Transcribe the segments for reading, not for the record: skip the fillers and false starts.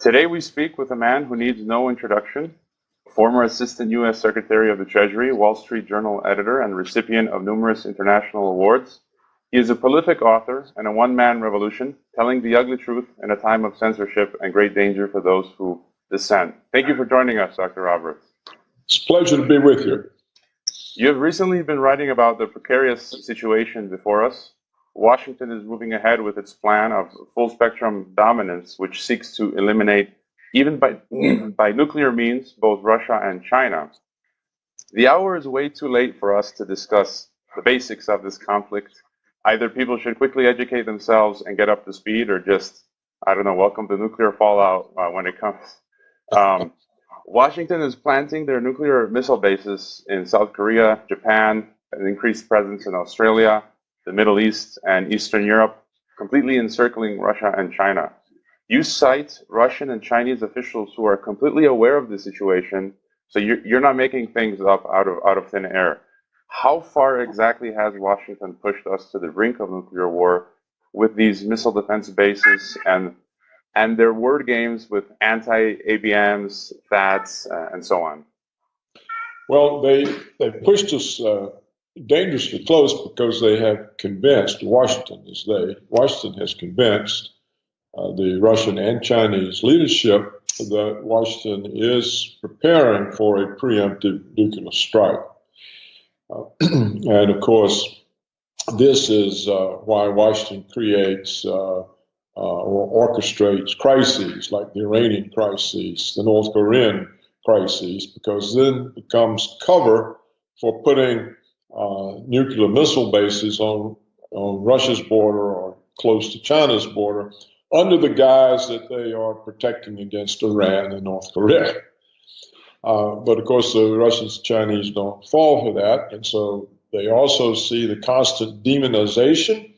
Today we speak with a man who needs no introduction, former Assistant U.S. Secretary of the Treasury, Wall Street Journal editor, and recipient of numerous international awards. He is a prolific author and a one-man revolution, telling the ugly truth in a time of censorship and great danger for those who dissent. Thank you for joining us, Dr. Roberts. It's a pleasure to be with you. You have recently been writing about the precarious situation before us. Washington is moving ahead with its plan of full-spectrum dominance, which seeks to eliminate, even by nuclear means, both Russia and China. The hour is way too late for us to discuss the basics of this conflict. Either people should quickly educate themselves and get up to speed, or just, I don't know, welcome the nuclear fallout when it comes. Washington is planting their nuclear missile bases in South Korea, Japan, an increased presence in Australia, the Middle East, and Eastern Europe, completely encircling Russia and China. You cite Russian and Chinese officials who are completely aware of the situation, so you're not making things up out of thin air. How far exactly has Washington pushed us to the brink of nuclear war with these missile defense bases and their word games with anti-ABMs, THAADs, and so on? Well, they pushed us dangerously close because they have convinced, Washington has convinced the Russian and Chinese leadership that Washington is preparing for a preemptive nuclear strike. And of course, this is why Washington creates or orchestrates crises like the Iranian crisis, the North Korean crisis, because then it becomes cover for putting nuclear missile bases on Russia's border or close to China's border under the guise that they are protecting against Iran and North Korea. But of course, the Russians and Chinese don't fall for that, and so they also see the constant demonization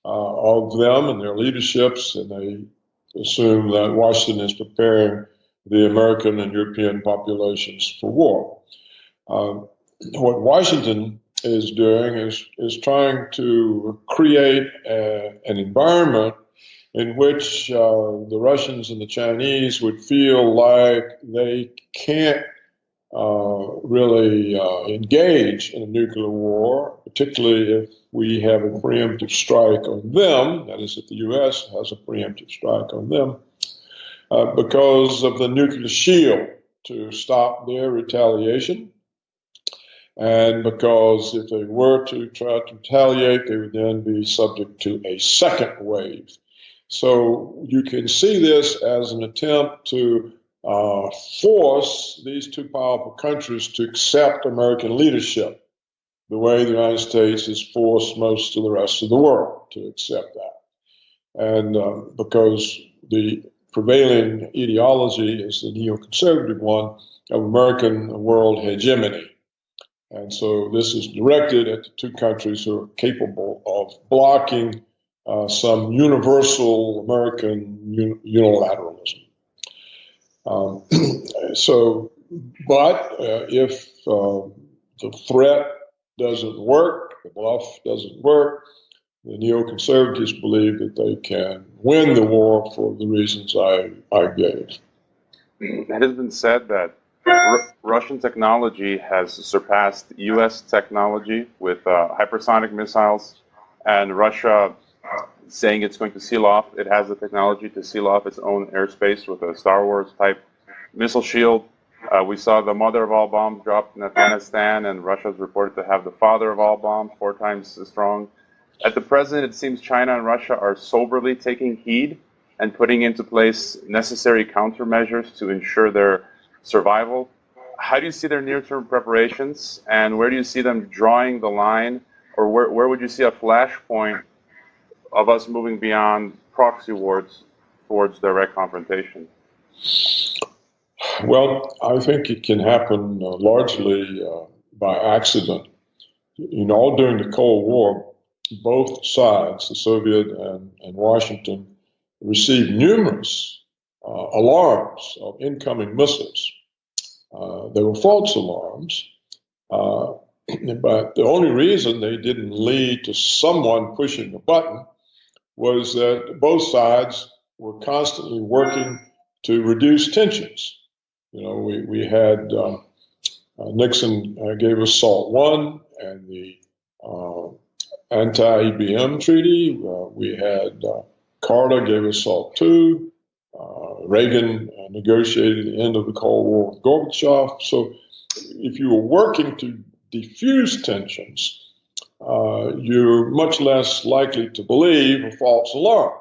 of them and their leaderships, and they assume that Washington is preparing the American and European populations for war. What Washington is doing is trying to create an environment in which the Russians and the Chinese would feel like they can't really engage in a nuclear war, particularly if we have a preemptive strike on them, that is, if the U.S. has a preemptive strike on them, because of the nuclear shield to stop their retaliation. And because if they were to try to retaliate, they would then be subject to a second wave. So you can see this as an attempt to force these two powerful countries to accept American leadership, the way the United States has forced most of the rest of the world to accept that. And because the prevailing ideology is the neoconservative one of American world hegemony. And so this is directed at the two countries who are capable of blocking some universal American unilateralism. But if the threat doesn't work, the bluff doesn't work, the neoconservatives believe that they can win the war for the reasons I gave. It has been said that Russian technology has surpassed U.S. technology with hypersonic missiles, and Russia saying it's going to seal off, it has the technology to seal off its own airspace with a Star Wars type missile shield. We saw the mother of all bombs dropped in Afghanistan, and Russia is reported to have the father of all bombs, 4 times as strong. At the present, it seems China and Russia are soberly taking heed and putting into place necessary countermeasures to ensure their survival. How do you see their near-term preparations, and where do you see them drawing the line, or where would you see a flashpoint of us moving beyond proxy wars towards direct confrontation? Well, I think it can happen largely by accident. All during the Cold War, both sides, the Soviet and Washington, received numerous alarms of incoming missiles. They were false alarms, but the only reason they didn't lead to someone pushing a button was that both sides were constantly working to reduce tensions. You know, we had Nixon gave us SALT I and the anti-EBM treaty. We had Carter gave us SALT II. Reagan negotiated the end of the Cold War with Gorbachev. So if you were working to diffuse tensions, you're much less likely to believe a false alarm.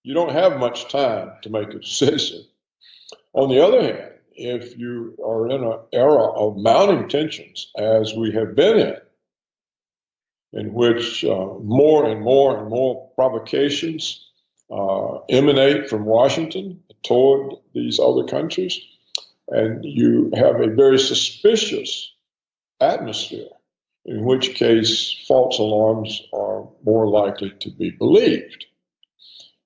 You don't have much time to make a decision. On the other hand, if you are in an era of mounting tensions, as we have been in which more and more and more provocations emanate from Washington toward these other countries, and you have a very suspicious atmosphere, in which case false alarms are more likely to be believed.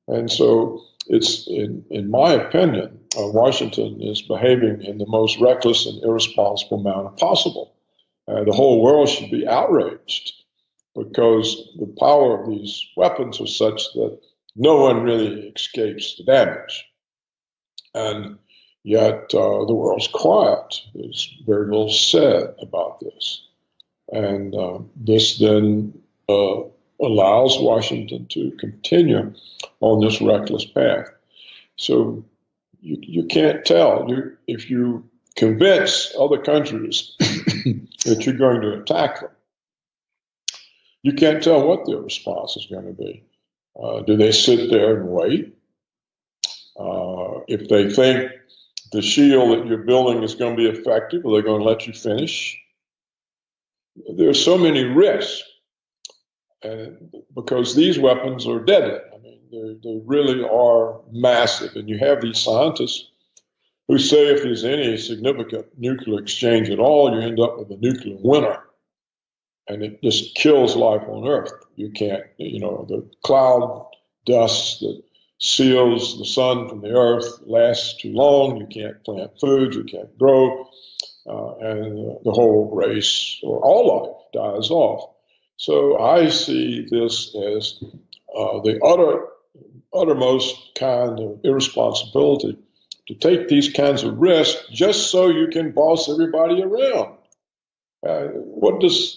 And so it's, in my opinion, Washington is behaving in the most reckless and irresponsible manner possible. The whole world should be outraged because the power of these weapons is such that no one really escapes the damage. And yet the world's quiet. There's very little said about this. And this then allows Washington to continue on this reckless path. So you can't tell. If you convince other countries that you're going to attack them, you can't tell what their response is going to be. Do they sit there and wait? If they think the shield that you're building is going to be effective, are they going to let you finish? There are so many risks, and because these weapons are deadly. I mean, they really are massive, and you have these scientists who say if there's any significant nuclear exchange at all, you end up with a nuclear winter, and it just kills life on Earth. You can't, the cloud dust that seals the sun from the Earth lasts too long. You can't plant food, you can't grow, and the whole race or all life dies off. So I see this as the uttermost kind of irresponsibility to take these kinds of risks just so you can boss everybody around. What does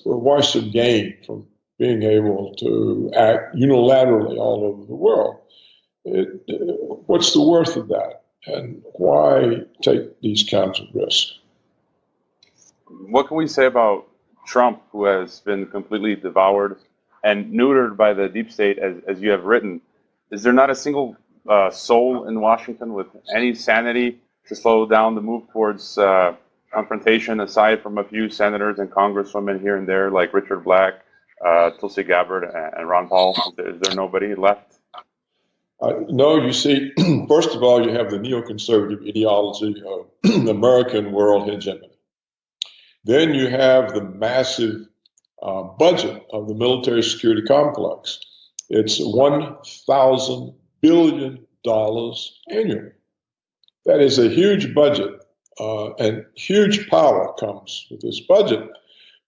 Washington gain from being able to act unilaterally all over the world? What's the worth of that? And why take these kinds of risks? What can we say about Trump, who has been completely devoured and neutered by the deep state, as you have written? Is there not a single soul in Washington with any sanity to slow down the move towards confrontation, aside from a few senators and congresswomen here and there, like Richard Black, Tulsi Gabbard, and Ron Paul? Is there nobody left? No, you see, first of all, you have the neoconservative ideology of American world hegemony. Then you have the massive budget of the military security complex. It's $1,000 billion annually. That is a huge budget, and huge power comes with this budget.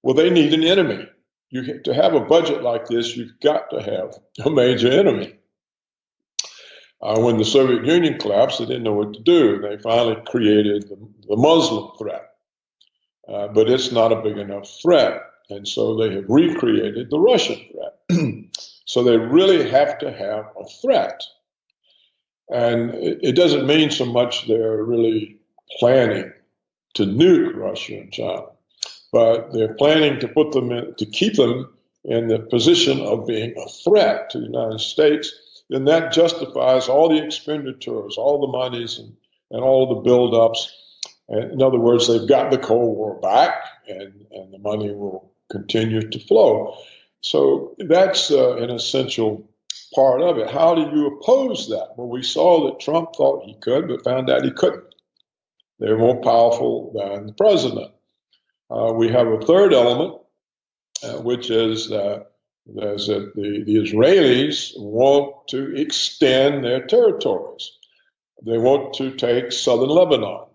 Well, they need an enemy. To have a budget like this, you've got to have a major enemy. When the Soviet Union collapsed, they didn't know what to do. They finally created the Muslim threat. But it's not a big enough threat. And so they have recreated the Russian threat. So they really have to have a threat. And it doesn't mean so much they're really planning to nuke Russia and China, but they're planning to put them in, to keep them in the position of being a threat to the United States. Then that justifies all the expenditures, all the monies, and all the buildups. And in other words, they've got the Cold War back, and the money will continue to flow. So that's an essential part of it. How do you oppose that? Well, we saw that Trump thought he could, but found out he couldn't. They're more powerful than the president. We have a third element, which is that the Israelis want to extend their territories. They want to take southern Lebanon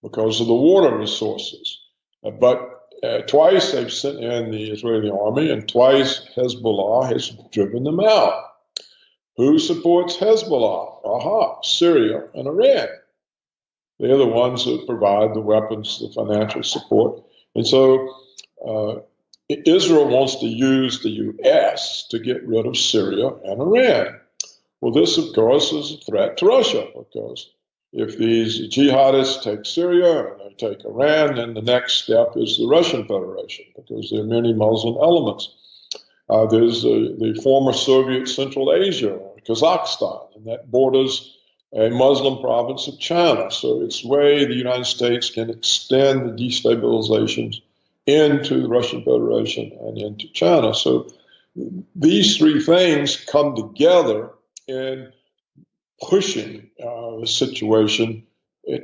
because of the water resources. But twice they've sent in the Israeli army, and twice Hezbollah has driven them out. Who supports Hezbollah? Aha, Syria and Iran. They're the ones that provide the weapons, the financial support. And so Israel wants to use the U.S. to get rid of Syria and Iran. Well, this, of course, is a threat to Russia, because if these jihadists take Syria and they take Iran, then the next step is the Russian Federation, because there are many Muslim elements. There's the former Soviet Central Asia, Kazakhstan, and that borders a Muslim province of China. So it's a way the United States can extend the destabilizations into the Russian Federation and into China. So these three things come together in pushing the situation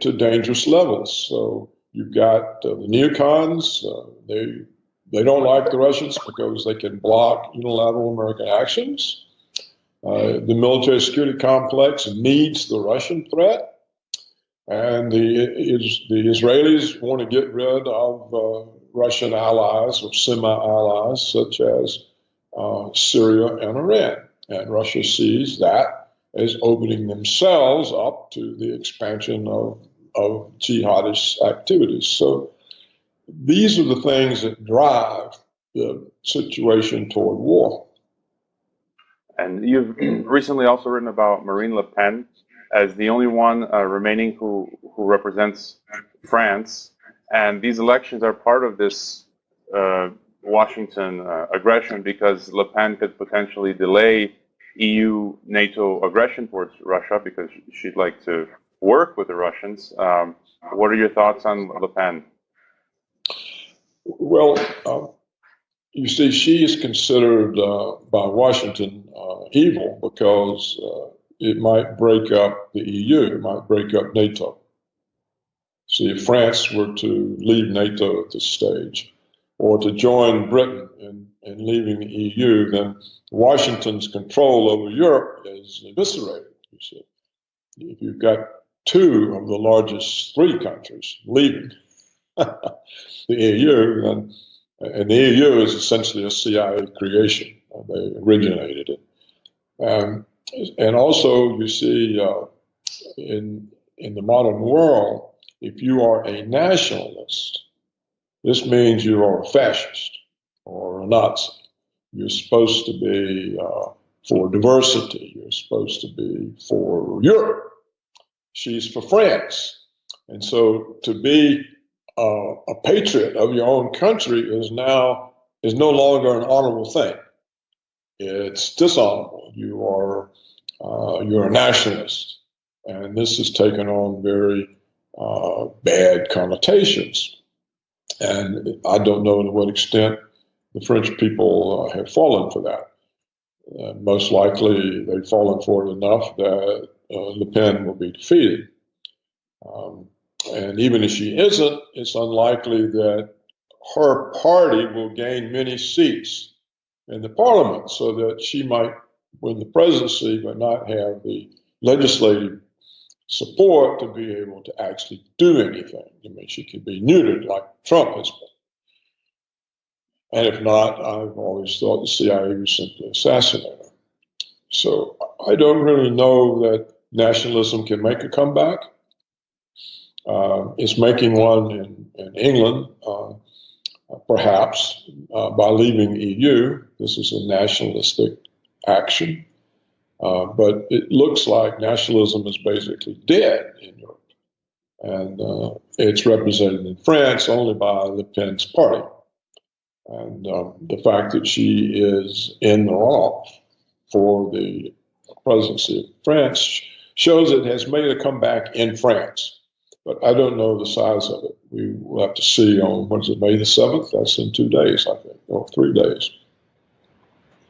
to dangerous levels. So you've got the neocons. They don't like the Russians because they can block unilateral American actions. The military security complex needs the Russian threat, and the Israelis want to get rid of Russian allies or semi-allies such as Syria and Iran. And Russia sees that as opening themselves up to the expansion of jihadist activities. So these are the things that drive the situation toward war. And you've recently also written about Marine Le Pen as the only one remaining who represents France. And these elections are part of this Washington aggression, because Le Pen could potentially delay EU-NATO aggression towards Russia, because she'd like to work with the Russians. What are your thoughts on Le Pen? Well, you see, she is considered by Washington evil because it might break up the EU, it might break up NATO. See, if France were to leave NATO at this stage, or to join Britain in leaving the EU, then Washington's control over Europe is eviscerated. You see, if you've got two of the largest three countries leaving the EU, then and the EU is essentially a CIA creation. They originated it. And also, you see, in the modern world, if you are a nationalist, this means you are a fascist or a Nazi. You're supposed to be for diversity. You're supposed to be for Europe. She's for France. And so to be a patriot of your own country is no longer an honorable thing. It's dishonorable. You're a nationalist, and this has taken on very bad connotations. And I don't know to what extent the French people have fallen for that. Most likely, they've fallen for it enough that Le Pen will be defeated. And even if she isn't, it's unlikely that her party will gain many seats in the parliament, so that she might win the presidency but not have the legislative support to be able to actually do anything. I mean, she could be neutered like Trump has been. And if not, I've always thought the CIA was simply assassinated her. So I don't really know that nationalism can make a comeback. It's making one in England, perhaps, by leaving the EU. This is a nationalistic action. But it looks like nationalism is basically dead in Europe. And it's represented in France only by Le Pen's party. And the fact that she is in the runoff for the presidency of France shows it has made a comeback in France. But I don't know the size of it. We will have to see on, what is it, May the 7th? That's in 2 days, I think, or 3 days.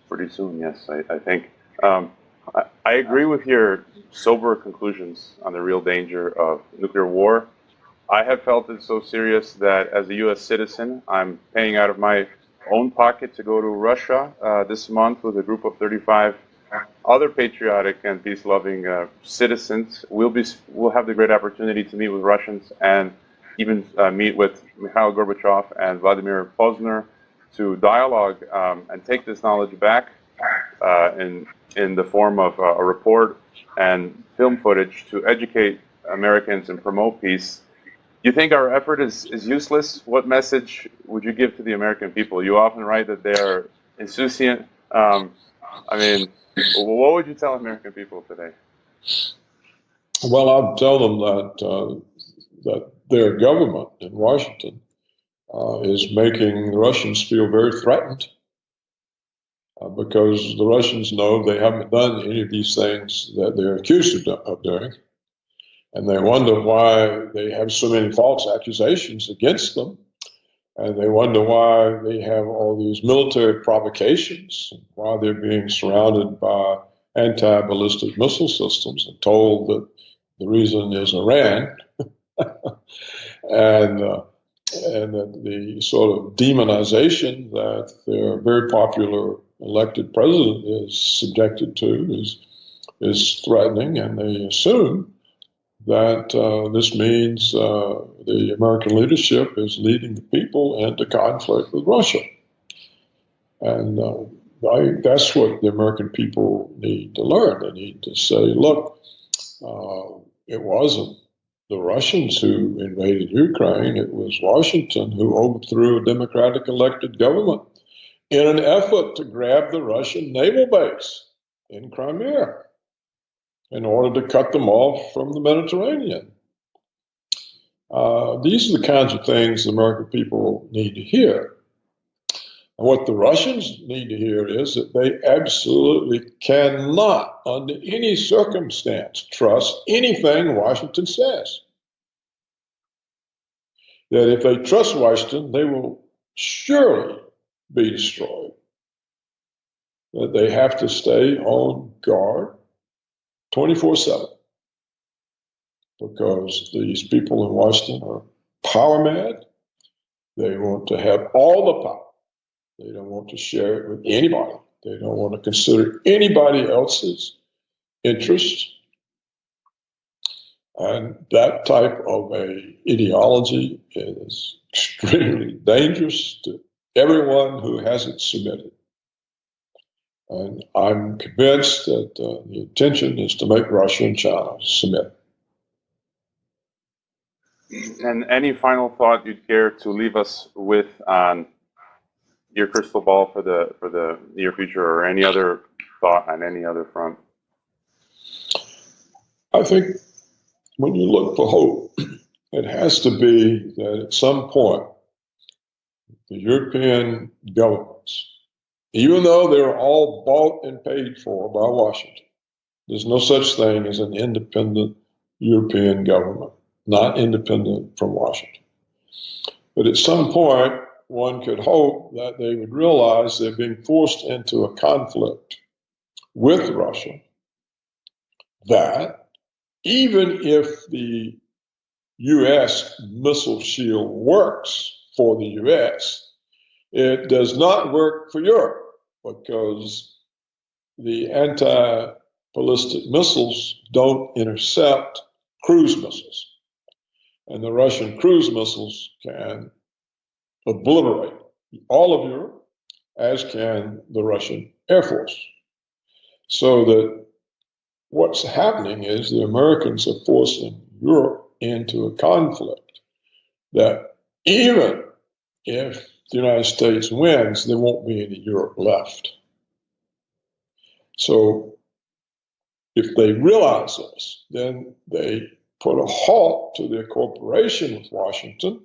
Pretty soon, yes, I think. I agree with your sober conclusions on the real danger of nuclear war. I have felt it so serious that as a U.S. citizen, I'm paying out of my own pocket to go to Russia this month with a group of 35 other patriotic and peace-loving citizens. We'll have the great opportunity to meet with Russians and even meet with Mikhail Gorbachev and Vladimir Pozner to dialogue and take this knowledge back and in the form of a report and film footage to educate Americans and promote peace. Do you think our effort is useless? What message would you give to the American people? You often write that they are insouciant. I mean, what would you tell American people today? Well, I'd tell them that their government in Washington is making the Russians feel very threatened because the Russians know they haven't done any of these things that they're accused of doing. And they wonder why they have so many false accusations against them. And they wonder why they have all these military provocations, why they're being surrounded by anti-ballistic missile systems and told that the reason is Iran. and that the sort of demonization that their very popular elected president is subjected to is threatening, and they assume that this means the American leadership is leading the people into conflict with Russia. And that's what the American people need to learn. They need to say, look, it wasn't the Russians who invaded Ukraine. It was Washington who overthrew a democratic elected government in an effort to grab the Russian naval base in Crimea in order to cut them off from the Mediterranean. These are the kinds of things the American people need to hear. And what the Russians need to hear is that they absolutely cannot, under any circumstance, trust anything Washington says. That if they trust Washington, they will surely be destroyed. That they have to stay on guard 24/7. Because these people in Washington are power mad. They want to have all the power. They don't want to share it with anybody. They don't want to consider anybody else's interests. And that type of a ideology is extremely dangerous to everyone who hasn't submitted. And I'm convinced that the intention is to make Russia and China submit. And any final thought you'd care to leave us with on your crystal ball for the near future, or any other thought on any other front? I think when you look for hope, it has to be that at some point the European governments, even though they're all bought and paid for by Washington, there's no such thing as an independent European government, not independent from Washington. But at some point, one could hope that they would realize they're being forced into a conflict with Russia, that even if the U.S. missile shield works for the U.S., it does not work for Europe because the anti-ballistic missiles don't intercept cruise missiles. And the Russian cruise missiles can obliterate all of Europe, as can the Russian Air Force. So that what's happening is the Americans are forcing Europe into a conflict that even if the United States wins, there won't be any Europe left. So if they realize this, then they put a halt to their cooperation with Washington.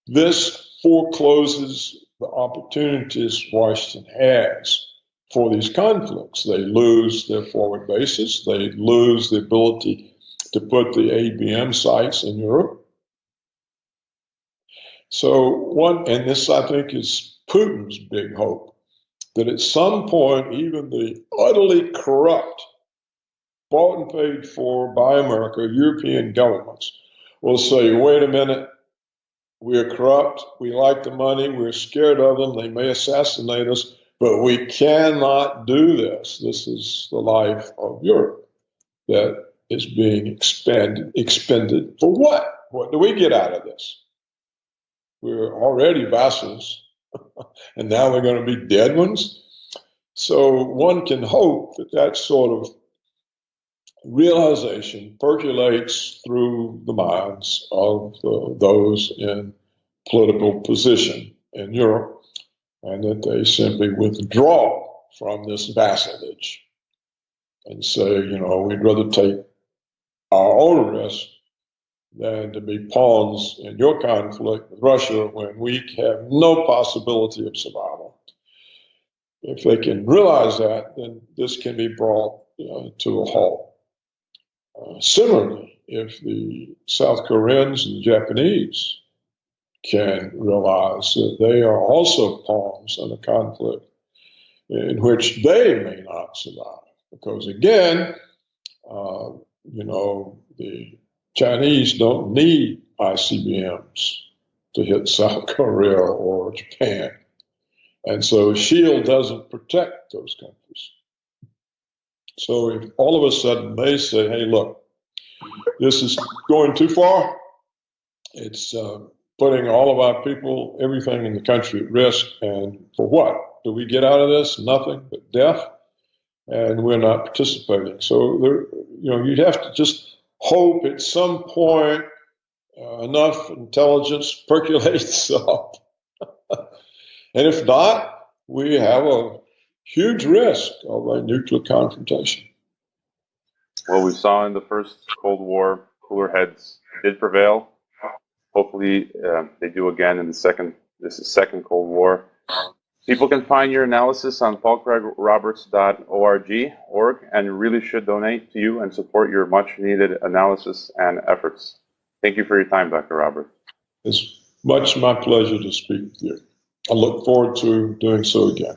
This forecloses the opportunities Washington has for these conflicts. They lose their forward bases. They lose the ability to put the ABM sites in Europe. So and this I think is Putin's big hope, that at some point, even the utterly corrupt, bought and paid for by America, European governments will say, wait a minute, we're corrupt, we like the money, we're scared of them, they may assassinate us, but we cannot do this. This is the life of Europe that is being expended for what? What do we get out of this? We're already vassals, and now we're going to be dead ones. So one can hope that that sort of realization percolates through the minds of those in political position in Europe, and that they simply withdraw from this vassalage and say, you know, we'd rather take our own risk than to be pawns in your conflict with Russia when we have no possibility of survival. If they can realize that, then this can be brought to a halt. Similarly, if the South Koreans and the Japanese can realize that they are also pawns in a conflict in which they may not survive, because again, you know, the Chinese don't need ICBMs to hit South Korea or Japan. And so SHIELD doesn't protect those countries. So if all of a sudden they say, hey, look, this is going too far, it's putting all of our people, everything in the country at risk, and for what? Do we get out of this? Nothing but death, and we're not participating. So there, you know, you'd have to just hope at some point enough intelligence percolates up. And if not, we have a huge risk of a nuclear confrontation. Well, we saw in the first Cold War, cooler heads did prevail. Hopefully, they do again in the second Cold War. People can find your analysis on paulcraigroberts.org, and really should donate to you and support your much-needed analysis and efforts. Thank you for your time, Dr. Roberts. It's much my pleasure to speak with you. I look forward to doing so again.